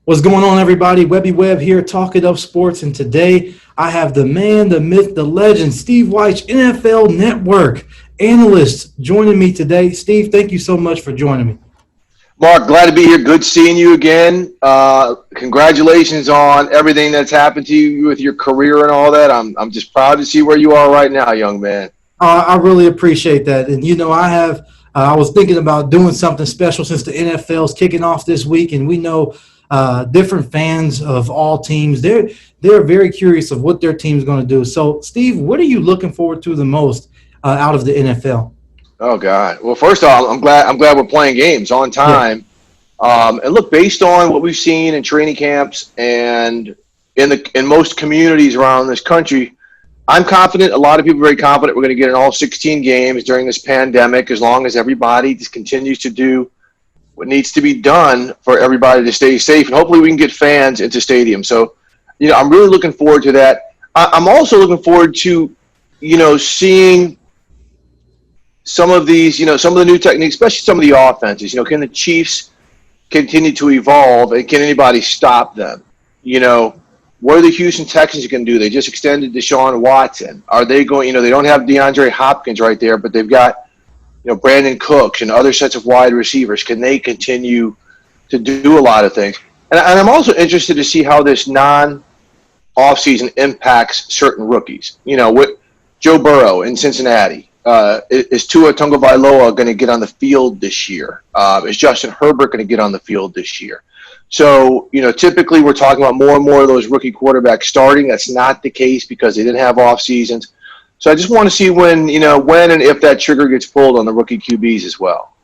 What's going on, everybody? Webby Webb here, talking up sports, and today I have the man, the myth, the legend, Steve Wyche, NFL Network analyst, joining me today. Steve, thank you so much for joining me. Mark, glad to be here. Good seeing you again. Congratulations on everything that's happened to you with your career and all that. I'm just proud to see where you are right now, young man. I really appreciate that, and I was thinking about doing something special since the NFL's kicking off this week, and we know different fans of all teams. They're very curious of what their team's going to do. So, Steve, what are you looking forward to the most out of the NFL? Oh God. Well, first off, I'm glad we're playing games on Yeah. time. And look, based on what we've seen in training camps and in most communities around this country, I'm confident. A lot of people are very confident we're going to get in all 16 games during this pandemic, as long as everybody just continues to do what needs to be done for everybody to stay safe, and hopefully we can get fans into stadiums. So, I'm really looking forward to that. I'm also looking forward to, seeing some of these, some of the new techniques, especially some of the offenses. Can the Chiefs continue to evolve, and can anybody stop them? What are the Houston Texans going to do? They just extended Deshaun Watson. Are they going? They don't have DeAndre Hopkins right there, but they've got Brandon Cooks and other sets of wide receivers. Can they continue to do a lot of things? And I'm also interested to see how this non-offseason impacts certain rookies. With Joe Burrow in Cincinnati. Is Tua Tagovailoa going to get on the field this year? Is Justin Herbert going to get on the field this year? So, typically we're talking about more and more of those rookie quarterbacks starting. That's not the case because they didn't have off seasons. So I just want to see when and if that trigger gets pulled on the rookie QBs as well.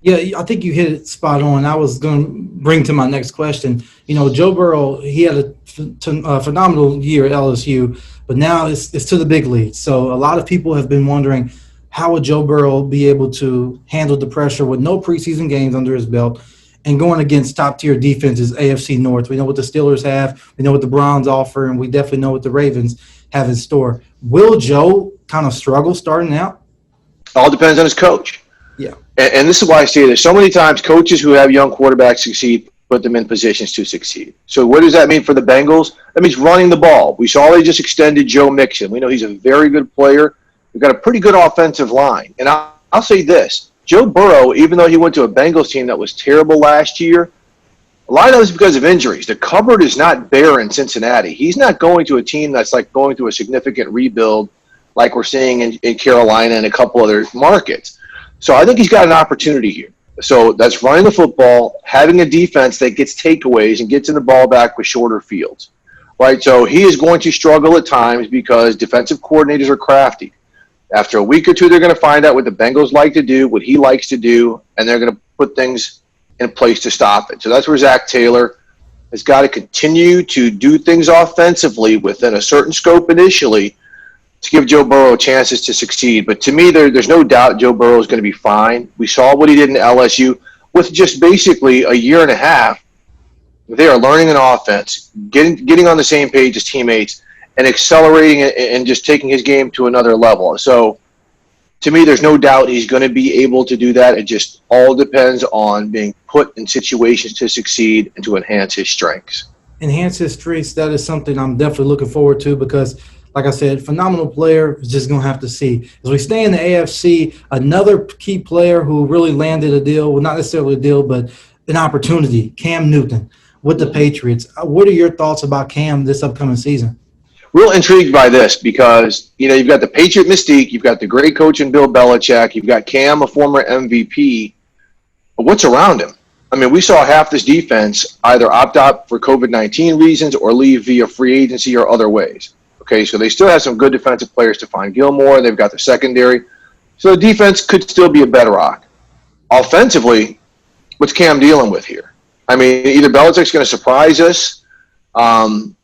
Yeah, I think you hit it spot on. I was going to bring to my next question. Joe Burrow, he had a phenomenal year at LSU, but now it's to the big leagues. So a lot of people have been wondering, how would Joe Burrow be able to handle the pressure with no preseason games under his belt and going against top-tier defenses, AFC North? We know what the Steelers have. We know what the Browns offer, and we definitely know what the Ravens have in store. Will Joe kind of struggle starting out? All depends on his coach. Yeah. And this is why I say this. So many times coaches who have young quarterbacks succeed, put them in positions to succeed. So what does that mean for the Bengals? That means running the ball. We saw they just extended Joe Mixon. We know he's a very good player. We've got a pretty good offensive line. And I'll say this. Joe Burrow, even though he went to a Bengals team that was terrible last year, a lot of that was because of injuries. The cupboard is not bare in Cincinnati. He's not going to a team that's like going through a significant rebuild like we're seeing in Carolina and a couple other markets. So I think he's got an opportunity here. So that's running the football, having a defense that gets takeaways and gets in the ball back with shorter fields, right? So he is going to struggle at times because defensive coordinators are crafty. After a week or two, they're going to find out what the Bengals like to do, what he likes to do, and they're going to put things in place to stop it. So that's where Zach Taylor has got to continue to do things offensively within a certain scope initially to give Joe Burrow chances to succeed. But to me, there's no doubt Joe Burrow is going to be fine. We saw what he did in LSU with just basically a year and a half. They are learning an offense, getting on the same page as teammates, and accelerating it and just taking his game to another level. So to me, there's no doubt he's going to be able to do that. It just all depends on being put in situations to succeed and to enhance his strengths. Enhance his strengths, that is something I'm definitely looking forward to because, like I said, phenomenal player. Is just going to have to see. As we stay in the AFC, another key player who really landed a deal, well, not necessarily a deal, but an opportunity, Cam Newton with the Patriots. What are your thoughts about Cam this upcoming season? Real intrigued by this because, you've got the Patriot mystique, you've got the great coach in Bill Belichick, you've got Cam, a former MVP, but what's around him? I mean, we saw half this defense either opt out for COVID-19 reasons or leave via free agency or other ways. Okay, so they still have some good defensive players to find Gilmore. They've got the secondary. So the defense could still be a bedrock. Offensively, what's Cam dealing with here? I mean, either Belichick's going to surprise us, and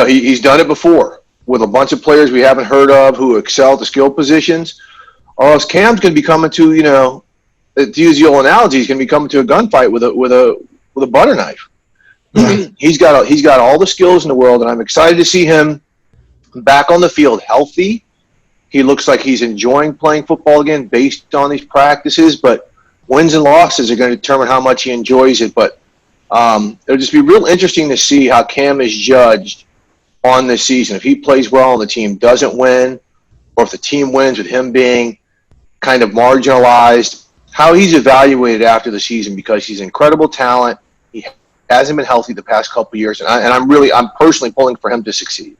he's done it before with a bunch of players we haven't heard of who excel at the skill positions, or else Cam's going to be coming to, to use the old analogy, he's going to be coming to a gunfight with a butter knife. He's got all the skills in the world, and I'm excited to see him back on the field healthy. He looks like he's enjoying playing football again based on these practices, but wins and losses are going to determine how much he enjoys it. But It'll just be real interesting to see how Cam is judged on this season. If he plays well and the team doesn't win, or if the team wins with him being kind of marginalized, how he's evaluated after the season, because he's incredible talent. He hasn't been healthy the past couple of years, and I'm personally pulling for him to succeed.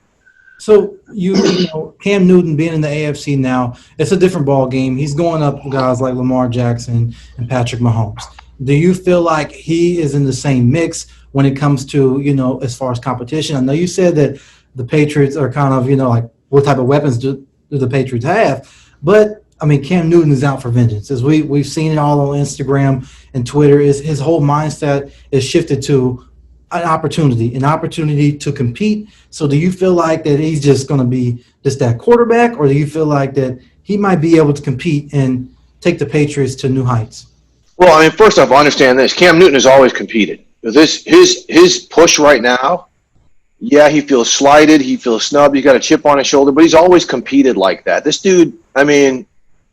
So you know Cam Newton being in the AFC now, it's a different ball game. He's going up with guys like Lamar Jackson and Patrick Mahomes. Do you feel like he is in the same mix when it comes to, as far as competition? I know you said that the Patriots are kind of, like what type of weapons do the Patriots have? But I mean, Cam Newton is out for vengeance. As we've seen it all on Instagram and Twitter, is his whole mindset is shifted to an opportunity to compete. So do you feel like that he's just going to be just that quarterback, or do you feel like that he might be able to compete and take the Patriots to new heights? Well, I mean, first off, understand this. Cam Newton has always competed. His push right now, yeah, he feels slighted. He feels snubbed. He's got a chip on his shoulder, but he's always competed like that. This dude, I mean,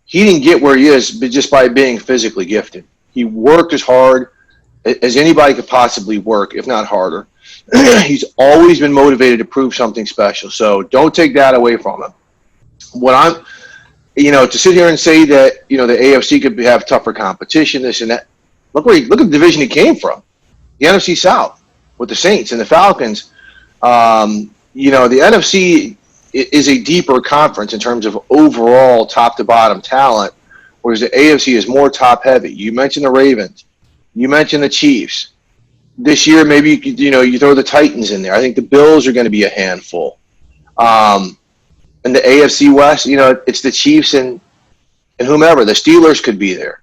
he didn't get where he is just by being physically gifted. He worked as hard as anybody could possibly work, if not harder. He's always been motivated to prove something special. So don't take that away from him. To sit here and say that, the AFC could have tougher competition, this and that. Look at the division he came from, the NFC South, with the Saints and the Falcons. The NFC is a deeper conference in terms of overall top to bottom talent, whereas the AFC is more top heavy. You mentioned the Ravens. You mentioned the Chiefs. This year, maybe you throw the Titans in there. I think the Bills are going to be a handful. And the AFC West, it's the Chiefs and whomever. The Steelers could be there.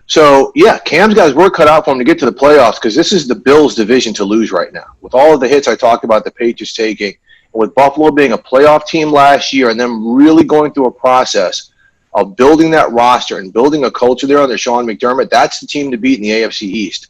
So, yeah, Cam's got his work cut out for him to get to the playoffs, because this is the Bills' division to lose right now. With all of the hits I talked about the Patriots taking, and with Buffalo being a playoff team last year and them really going through a process of building that roster and building a culture there under Sean McDermott, that's the team to beat in the AFC East.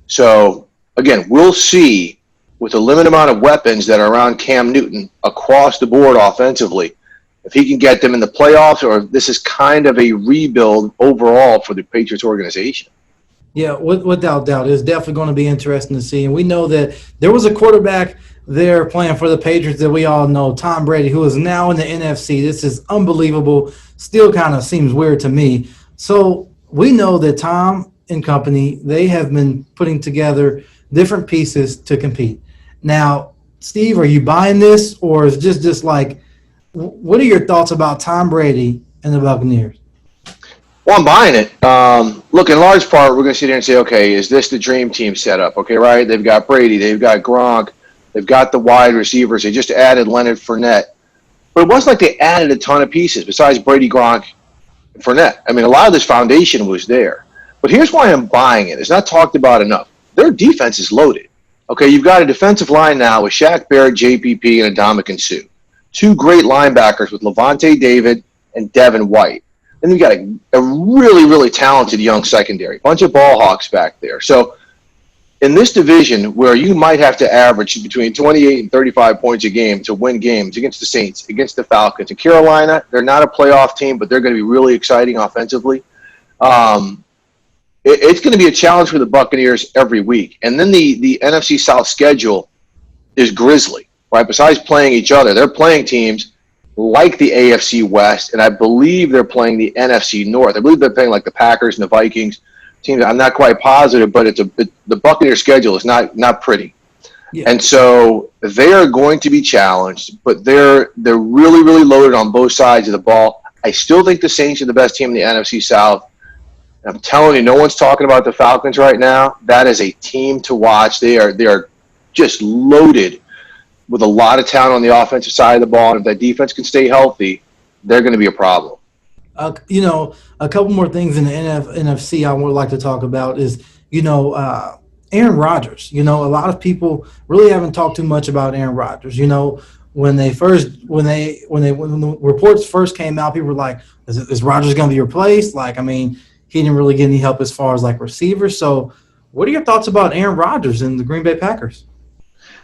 So, again, we'll see with the limited amount of weapons that are around Cam Newton across the board offensively, if he can get them in the playoffs, or if this is kind of a rebuild overall for the Patriots organization. Yeah, without doubt. It's definitely going to be interesting to see. And we know that there was a quarterback there playing for the Patriots that we all know, Tom Brady, who is now in the NFC. This is unbelievable. Still kind of seems weird to me. So we know that Tom and company, they have been putting together different pieces to compete. Now, Steve, are you buying this, or is it just like, what are your thoughts about Tom Brady and the Buccaneers? Well, I'm buying it. Look, in large part, we're going to sit here and say, okay, is this the dream team setup? Okay, right? They've got Brady. They've got Gronk. They've got the wide receivers. They just added Leonard Fournette. But it wasn't like they added a ton of pieces besides Brady, Gronk, and Fournette. I mean, a lot of this foundation was there. But here's why I'm buying it. It's not talked about enough. Their defense is loaded. Okay, you've got a defensive line now with Shaq Barrett, JPP, and Ndamukong Suh. Two great linebackers with Levante David and Devin White. Then you've got a really, really talented young secondary, bunch of ball hawks back there. So in this division, where you might have to average between 28 and 35 points a game to win games against the Saints, against the Falcons, and Carolina, they're not a playoff team, but they're going to be really exciting offensively. It's going to be a challenge for the Buccaneers every week. And then the NFC South schedule is grisly. Right, besides playing each other, they're playing teams like the AFC West, and I believe they're playing the NFC North. I believe they're playing like the Packers and the Vikings teams. I'm not quite positive, but the Buccaneers schedule is not pretty. Yeah. And so they are going to be challenged, but they're really, really loaded on both sides of the ball. I still think the Saints are the best team in the NFC South. And I'm telling you, no one's talking about the Falcons right now. That is a team to watch. They are just loaded with a lot of talent on the offensive side of the ball. And if that defense can stay healthy, they're going to be a problem. A couple more things in the NFC I would like to talk about is, Aaron Rodgers. A lot of people really haven't talked too much about Aaron Rodgers. When the reports first came out, people were like, is Rodgers going to be replaced? He didn't really get any help as far as receivers. So what are your thoughts about Aaron Rodgers and the Green Bay Packers?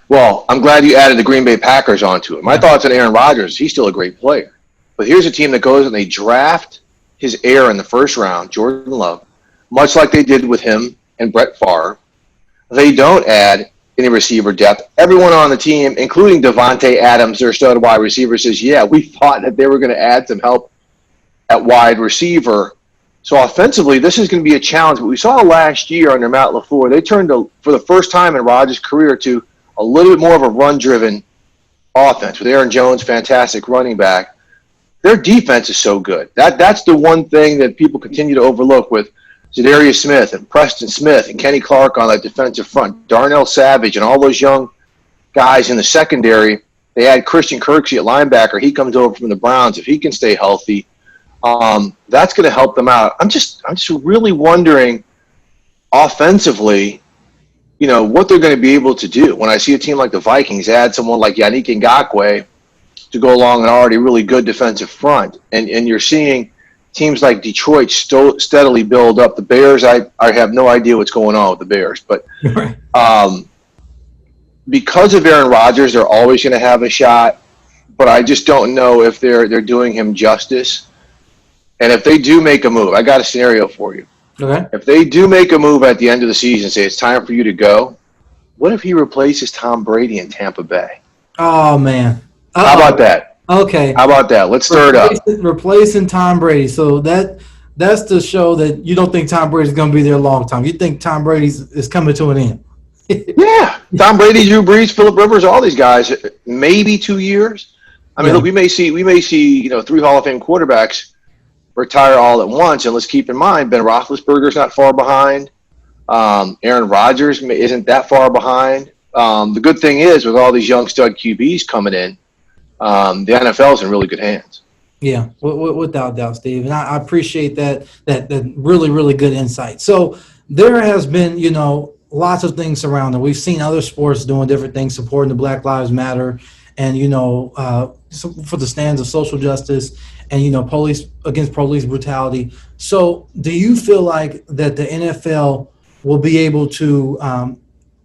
Well, I'm glad you added the Green Bay Packers onto it. My thoughts on Aaron Rodgers, he's still a great player. But here's a team that goes and they draft his heir in the first round, Jordan Love, much like they did with him and Brett Favre. they don't add any receiver depth. Everyone on the team, including Devontae Adams, their stud wide receiver, says, yeah, we thought that they were going to add some help at wide receiver. So offensively, this is going to be a challenge. But we saw last year under Matt LaFleur, they turned for the first time in Rodgers' career to a little bit more of a run-driven offense with Aaron Jones, fantastic running back. Their defense is so good. That's the one thing that people continue to overlook with Zadarius Smith and Preston Smith and Kenny Clark on that defensive front, Darnell Savage and all those young guys in the secondary. They had Christian Kirksey at linebacker. He comes over from the Browns. If he can stay healthy, that's going to help them out. I'm just really wondering offensively, what they're going to be able to do. When I see a team like the Vikings add someone like Yannick Ngakoue to go along an already really good defensive front, and you're seeing teams like Detroit steadily build up. The Bears, I have no idea what's going on with the Bears, but because of Aaron Rodgers, they're always going to have a shot. But I just don't know if they're doing him justice. And if they do make a move, I got a scenario for you. Okay. If they do make a move at the end of the season, say it's time for you to go, what if he replaces Tom Brady in Tampa Bay? Oh, man. How about that? Okay. How about that? Let's stir it up. Replacing Tom Brady. So that's to show that you don't think Tom Brady's going to be there a long time. You think Tom Brady is coming to an end. Yeah. Tom Brady, Drew Brees, Phillip Rivers, all these guys, maybe 2 years. I mean, look, we may see 3 Hall of Fame quarterbacks retire all at once. And let's keep in mind, Ben Roethlisberger's not far behind. Aaron Rodgers isn't that far behind. The good thing is, with all these young stud QBs coming in, the NFL's in really good hands. Yeah, without doubt, Steve. And I appreciate that really, really good insight. So there has been, lots of things surrounding. We've seen other sports doing different things, supporting the Black Lives Matter and, for the stands of social justice and, police against police brutality. So do you feel like that the NFL will be able to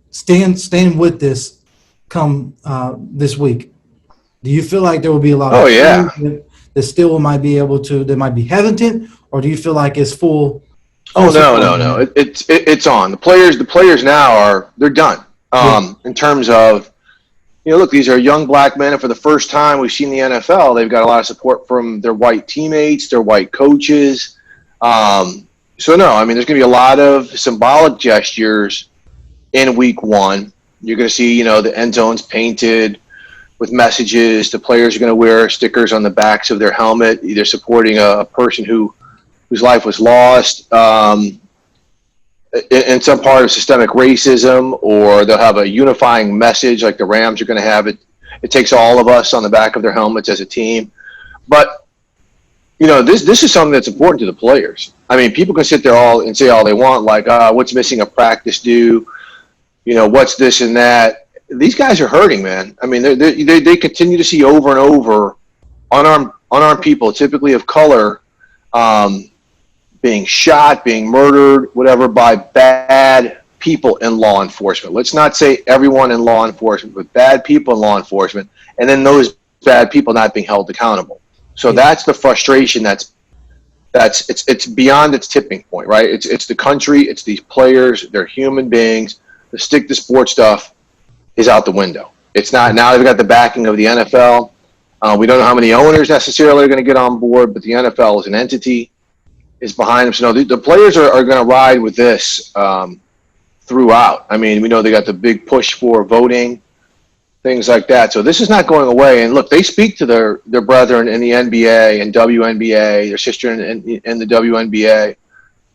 stand with this come this week? Do you feel like there will be a lot of that still might be able to, that might be hesitant, or do you feel like it's full? Oh, no. It's on. The players now they're done. In terms of, look, these are young black men, and for the first time we've seen the NFL, they've got a lot of support from their white teammates, their white coaches. So no, I mean, there's going to be a lot of symbolic gestures in week one. You're going to see, the end zones painted with messages. The players are going to wear stickers on the backs of their helmet, either supporting a person whose life was lost in some part of systemic racism, or they'll have a unifying message like the Rams are going to have. It takes all of us on the back of their helmets as a team. But, this is something that's important to the players. I mean, people can sit there and say all they want, like, what's missing a practice due? What's this and that? These guys are hurting, man. I mean, they continue to see over and over unarmed people, typically of color, being shot, being murdered, whatever, by bad people in law enforcement. Let's not say everyone in law enforcement, but bad people in law enforcement, and then those bad people not being held accountable. So that's the frustration. It's beyond its tipping point, right? It's the country, it's these players, they're human beings. The stick to sports stuff is out the window. It's not. Now they've got the backing of the NFL. We don't know how many owners necessarily are going to get on board, but the NFL as an entity is behind them. So no, the players are going to ride with this throughout. I mean, we know they got the big push for voting, things like that. So this is not going away. And look, they speak to their brethren in the NBA and WNBA, their sister in the WNBA,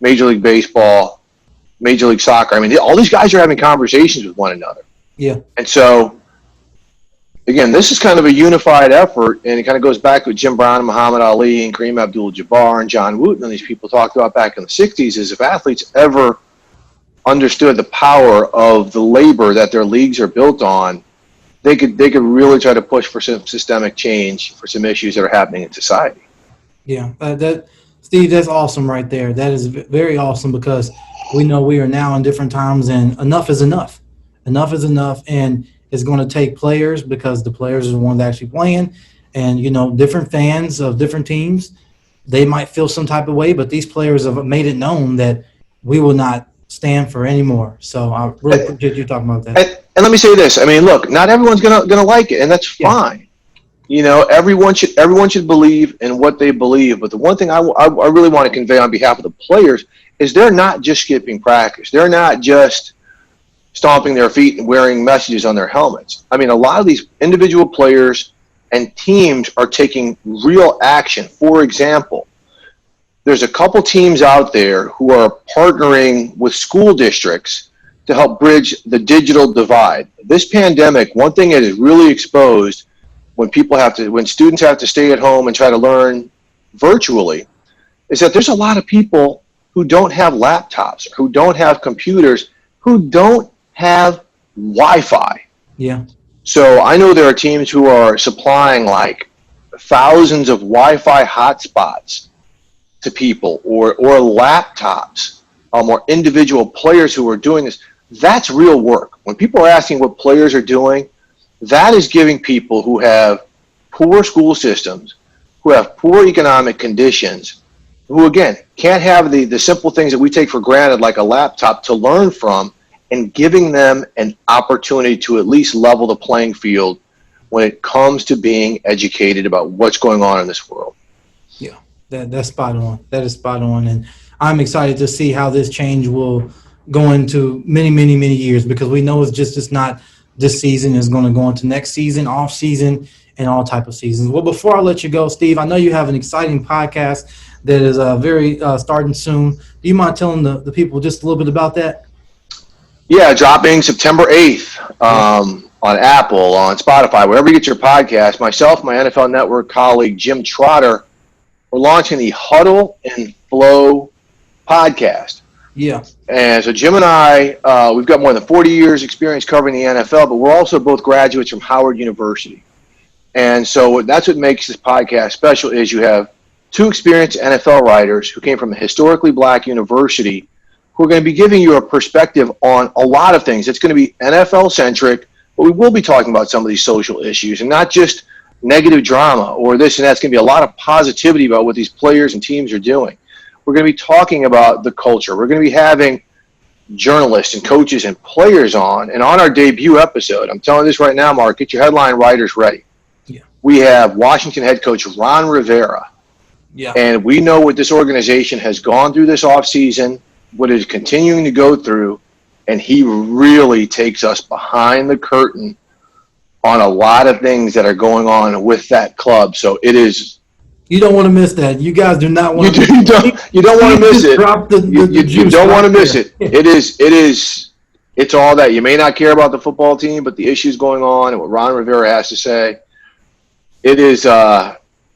Major League Baseball, Major League Soccer. I mean, all these guys are having conversations with one another. Yeah. And so, again, this is kind of a unified effort, and it kind of goes back to what Jim Brown and Muhammad Ali and Kareem Abdul-Jabbar and John Wooten and these people talked about back in the 60s, is if athletes ever understood the power of the labor that their leagues are built on, they could really try to push for some systemic change for some issues that are happening in society. Yeah, Steve, that's awesome right there. That is very awesome, because we know we are now in different times, and enough is enough. Enough is enough, and it's going to take players, because the players are the ones actually playing, and different fans of different teams, they might feel some type of way, but these players have made it known that we will not stand for anymore. So I really appreciate you talking about that. And let me say this. I mean, look, not everyone's gonna like it, and that's fine. You know, everyone should believe in what they believe. But the one thing I really want to convey on behalf of the players is they're not just skipping practice. They're not just stomping their feet and wearing messages on their helmets. I mean, a lot of these individual players and teams are taking real action. For example, there's a couple teams out there who are partnering with school districts to help bridge the digital divide. This pandemic, one thing it has really exposed when students have to stay at home and try to learn virtually, is that there's a lot of people who don't have laptops, who don't have computers, who don't have Wi-Fi. Yeah. So I know there are teams who are supplying like thousands of Wi-Fi hotspots to people, or laptops, or individual players who are doing this. That's real work. When people are asking what players are doing, that is giving people who have poor school systems, who have poor economic conditions, who, again, can't have the simple things that we take for granted, like a laptop, to learn from, and giving them an opportunity to at least level the playing field when it comes to being educated about what's going on in this world. Yeah, that's spot on. That is spot on. And I'm excited to see how this change will go into many, many, many years, because we know it's not this season, is going to go into next season, off season, and all type of seasons. Well, before I let you go, Steve, I know you have an exciting podcast that is very starting soon. Do you mind telling the people just a little bit about that? Yeah, dropping September 8th on Apple, on Spotify, wherever you get your podcast. Myself, my NFL Network colleague, Jim Trotter, we're launching the Huddle and Flow podcast. Yeah. And so Jim and I, we've got more than 40 years experience covering the NFL, but we're also both graduates from Howard University. And so that's what makes this podcast special, is you have two experienced NFL writers who came from a historically black university who are going to be giving you a perspective on a lot of things. It's going to be NFL-centric, but we will be talking about some of these social issues, and not just negative drama or this and that. It's going to be a lot of positivity about what these players and teams are doing. We're going to be talking about the culture. We're going to be having journalists and coaches and players on. And on our debut episode, I'm telling you this right now, Mark, get your headline writers ready. Yeah. We have Washington head coach Ron Rivera. Yeah. And we know what this organization has gone through this offseason, what is continuing to go through, and he really takes us behind the curtain on a lot of things that are going on with that club. So it is. You don't want to miss that. You guys do not want to. You don't want to miss it. You don't want to miss it. It's all that. You may not care about the football team, but the issues going on and what Ron Rivera has to say, it is.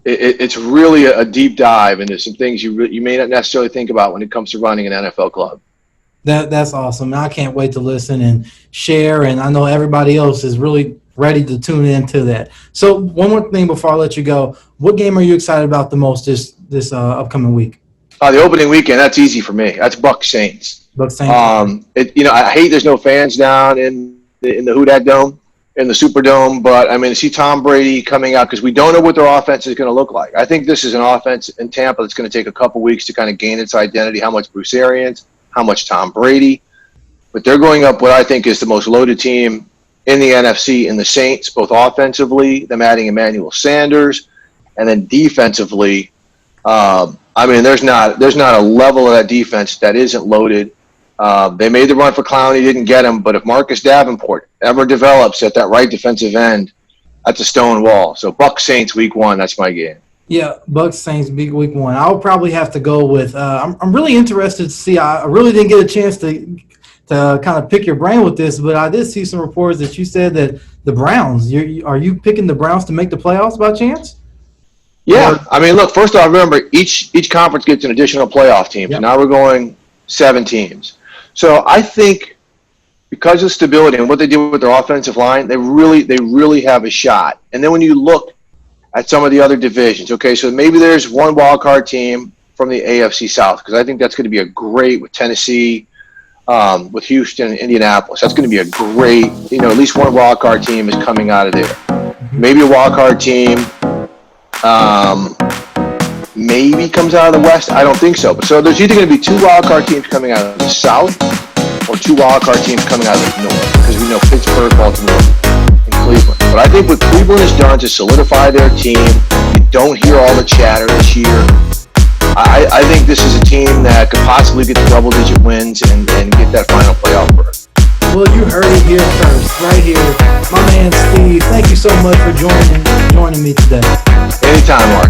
It's really a deep dive into some things you may not necessarily think about when it comes to running an NFL club. That's awesome. I can't wait to listen and share, and I know everybody else is really ready to tune into that. So one more thing before I let you go. What game are you excited about the most this upcoming week? The opening weekend, that's easy for me. That's Bucs Saints. Bucs Saints. I hate there's no fans down in the Who Dat Dome, in the Superdome, but I mean, to see Tom Brady coming out, because we don't know what their offense is going to look like. I think this is an offense in Tampa that's going to take a couple weeks to kind of gain its identity. How much Bruce Arians, how much Tom Brady, but they're going up what I think is the most loaded team in the NFC in the Saints, both offensively, them adding Emmanuel Sanders, and then defensively. There's not a level of that defense that isn't loaded. They made the run for Clowney, didn't get him, but if Marcus Davenport ever develops at that right defensive end, that's a stone wall. So Bucs Saints week 1, that's my game. Yeah, Bucs Saints big week 1. I'll probably have to go with. I'm really interested to see. I really didn't get a chance to kind of pick your brain with this, but I did see some reports that you said that the Browns. Are you picking the Browns to make the playoffs by chance? Yeah, I mean, look. First off, remember each conference gets an additional playoff team. Yep. So now we're going 7 teams. So I think because of stability and what they did with their offensive line, they really have a shot. And then when you look at some of the other divisions, okay, so maybe there's one wild card team from the AFC South, because I think that's going to be a great with Tennessee, with Houston and Indianapolis. That's going to be a great, at least one wild card team is coming out of there. Maybe a wild card team maybe comes out of the West. I don't think so. But so there's either going to be 2 wild card teams coming out of the South or two wildcard teams coming out of the North, because we know Pittsburgh, Baltimore, and Cleveland. But I think what Cleveland has done to solidify their team, you don't hear all the chatter this year. I think this is a team that could possibly get the double-digit wins and get that final playoff berth. Well, you heard it here first, right here. My man Steve, thank you so much for joining me today. Anytime, Mark.